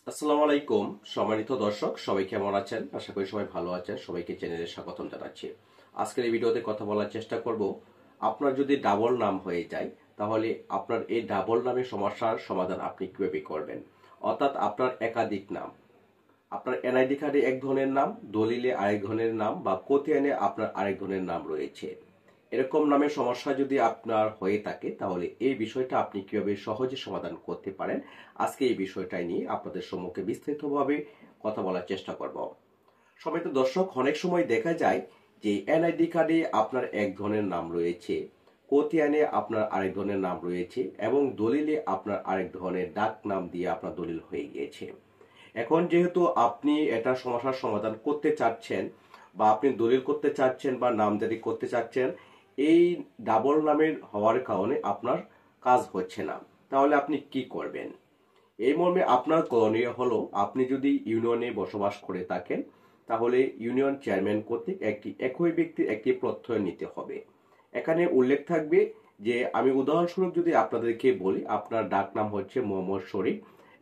আসসালামু আলাইকুম সম্মানিত দর্শক, সবাই কেমন আছেন? আশা করি সবাই ভালো আছেন। সবাইকে চ্যানেলে স্বাগতম জানাচ্ছি। আজকের এই ভিডিওতে কথা বলার চেষ্টা করব, আপনার যদি ডাবল নাম হয়ে যায় তাহলে আপনার এই ডাবল নামের সমস্যার সমাধান আপনি কিভাবে করবেন। অর্থাৎ আপনার একাধিক নাম, আপনার এনআইডি কার্ডে এক ধরনের নাম, দলিলে আরেক ধরনের নাম, বা কোতিয়ানে আপনার আরেক ধরনের নাম রয়েছে। এরকম নামের সমস্যা যদি আপনার হয়ে থাকে তাহলে এই বিষয়টা আপনি কিভাবে সহজে সমাধান করতে পারেন, আজকে এই বিষয়টাই নিয়ে আপনাদের সম্মুখে বিস্তারিতভাবে কথা বলার চেষ্টা করব। সম্মানিত দর্শক, অনেক সময় দেখা যায় যে এনআইডি কার্ডে আপনার এক ধরনের নাম রয়েছে, কোতিয়ানে আপনার আরেক ধরনের নাম রয়েছে, এবং দলিলে আপনার আরেক ধরনের ডাক নাম দিয়ে আপনার দলিল হয়ে গিয়েছে। এখন যেহেতু আপনি এটা সমস্যার সমাধান করতে চাচ্ছেন, বা আপনি দলিল করতে চাচ্ছেন বা নামজারি করতে চাচ্ছেন, এই ডাবল নামের হওয়ার কারণে আপনার কাজ হচ্ছে না, তাহলে আপনি কি করবেন? এই মর্মে আপনার করণীয় হলো, আপনি যদি ইউনিয়নে বসবাস করে থাকেন তাহলে ইউনিয়ন চেয়ারম্যান কর্তৃক একই ব্যক্তির একটি প্রত্যয় নিতে হবে। এখানে উল্লেখ থাকবে যে, আমি উদাহরণস্বরূপ যদি আপনাদেরকে বলি, আপনার ডাক নাম হচ্ছে মোহাম্মদ শরীফ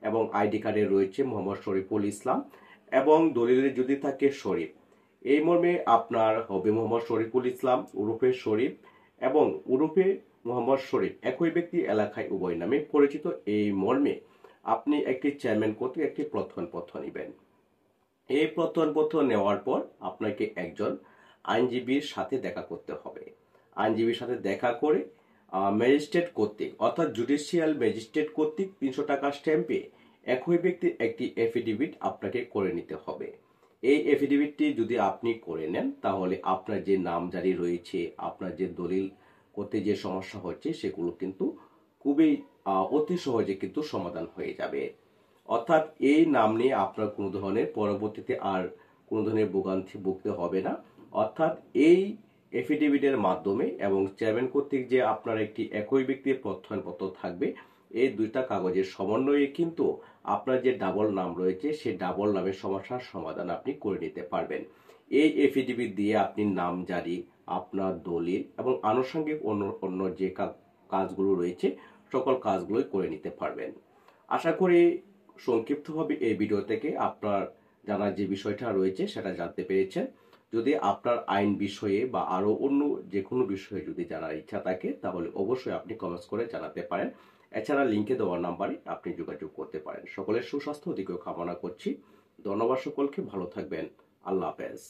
এবং আইডি কার্ডে রয়েছে মোহাম্মদ শরীফুল ইসলাম, এবং দলিলে যদি থাকে শরীফ, এই মর্মে আপনার হবে মোহাম্মদ শরীফুল ইসলাম উরুফে শরীফ এবং উরুফে মোহাম্মদ শরীফ, একই ব্যক্তি এলাকায় উভয় নামে পরিচিত। এই মর্মে আপনি একটি চেয়ারম্যান কর্তৃক একটি প্রত্যয়নপত্র নেবেন। এই প্রত্যয়নপত্র নেওয়ার পর আপনাকে একজন আইনজীবীর সাথে দেখা করতে হবে। আইনজীবীর সাথে দেখা করে ম্যাজিস্ট্রেট কর্তৃক, অর্থাৎ জুডিশিয়াল ম্যাজিস্ট্রেট কর্তৃক 300 টাকা স্ট্যাম্পে একই ব্যক্তির একটি এফিডেভিট আপনাকে করে নিতে হবে। এই এফিডেভিটটি যদি আপনি করে নেন তাহলে আপনার যে নামজারি রয়েছে, আপনার যে দলিল করতে যে সমস্যা হচ্ছে, সেগুলো কিন্তু খুবই অতি সহজে কিন্তু সমাধান হয়ে যাবে। অর্থাৎ এই নাম নিয়ে আপনার কোনো ধরনের পরবর্তীতে আর কোনো ধরনের ভোগান্তি ভুগতে হবে না। অর্থাৎ এই এফিডেভিটের মাধ্যমে এবং চেয়ারম্যান কর্তৃক যে আপনার একটি একই ব্যক্তির প্রত্যয়নপত্র থাকবে, এই দুইটা কাগজের সমন্বয়ে কিন্তু আপনার যে ডাবল নাম রয়েছে সেই ডাবল নামের সমস্যার সমাধান আপনি করে নিতে পারবেন। এই এফিডেভিট দিয়ে আপনি নামজারি, আপনার দলিল এবং আনুষঙ্গিক অন্য অন্য যে কাজগুলো রয়েছে সকল কাজগুলোই করে নিতে পারবেন। আশা করি সংক্ষিপ্তভাবে এই ভিডিও থেকে আপনার জানার যে বিষয়টা রয়েছে সেটা জানতে পেরেছেন। যদি আপনার আইন বিষয়ে বা আরো অন্য যে কোনো বিষয়ে যদি জানার ইচ্ছা থাকে তাহলে অবশ্যই আপনি কমেন্টস করে জানাতে পারেন। এছাড়া লিঙ্কে দেওয়া নাম্বারে আপনি যোগাযোগ করতে পারেন। সকলের সুস্বাস্থ্য দিকেও কামনা করছি। ধন্যবাদ সকলকে, ভালো থাকবেন। আল্লাহ হাফেজ।